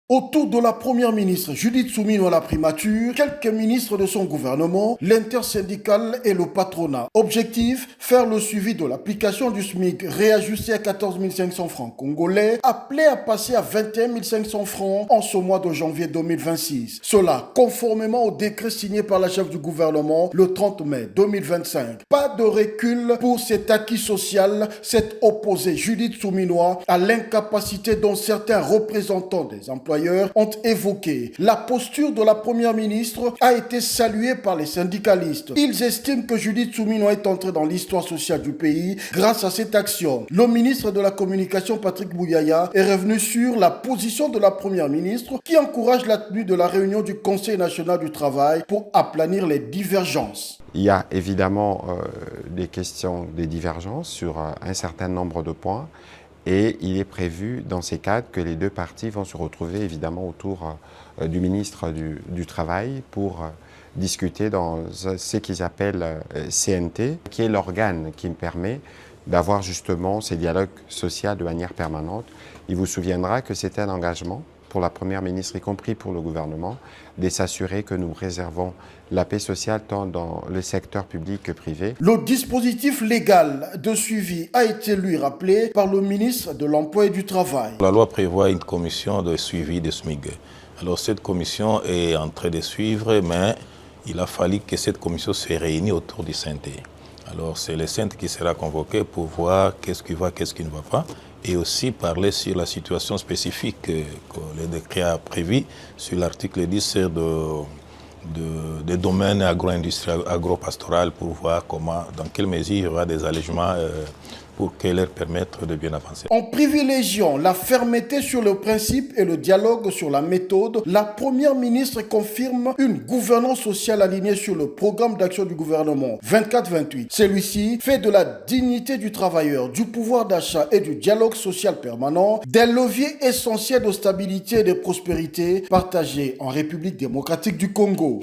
Autour de la première ministre Judith Suminwa la primature, quelques ministres de son gouvernement, l'intersyndicale et le patronat. Objectif, faire le suivi de l'application du SMIC réajusté à 14 500 francs congolais, appelé à passer à 21 500 francs en ce mois de janvier 2026. Cela conformément au décret signé par la chef du gouvernement le 30 mai 2025. Pas de recul pour cet acquis social, s'est opposé Judith Suminwa à l'incapacité dont certains représentants des employeurs ont évoqué. La posture de la première ministre a été saluée par les syndicalistes. Ils estiment que Judith Suminwa est entrée dans l'histoire sociale du pays grâce à cette action. Le ministre de la Communication, Patrick Bouyaya, est revenu sur la position de la première ministre qui encourage la tenue de la réunion du Conseil national du travail pour aplanir les divergences. Il y a évidemment des questions, des divergences sur un certain nombre de points. Et il est prévu dans ces cadres que les deux parties vont se retrouver évidemment autour du ministre du Travail pour discuter dans ce qu'ils appellent CNT, qui est l'organe qui me permet d'avoir justement ces dialogues sociaux de manière permanente. Il vous souviendra que c'était un engagement pour la première ministre, y compris pour le gouvernement, de s'assurer que nous réservons la paix sociale tant dans le secteur public que privé. Le dispositif légal de suivi a été lui rappelé par le ministre de l'Emploi et du Travail. La loi prévoit une commission de suivi des SMIC. Alors cette commission est en train de suivre, mais il a fallu que cette commission se réunisse autour du CNT. Alors c'est le CNT qui sera convoqué pour voir qu'est-ce qui va, qu'est-ce qui ne va pas, et aussi parler sur la situation spécifique que le décret a prévu sur l'article 10 des domaines agro-industriels, agro-pastoral, pour voir comment, dans quelle mesure il y aura des allégements pour que leur permettre de bien avancer. En privilégiant la fermeté sur le principe et le dialogue sur la méthode, la première ministre confirme une gouvernance sociale alignée sur le programme d'action du gouvernement 24-28. Celui-ci fait de la dignité du travailleur, du pouvoir d'achat et du dialogue social permanent des leviers essentiels de stabilité et de prospérité partagés en République démocratique du Congo.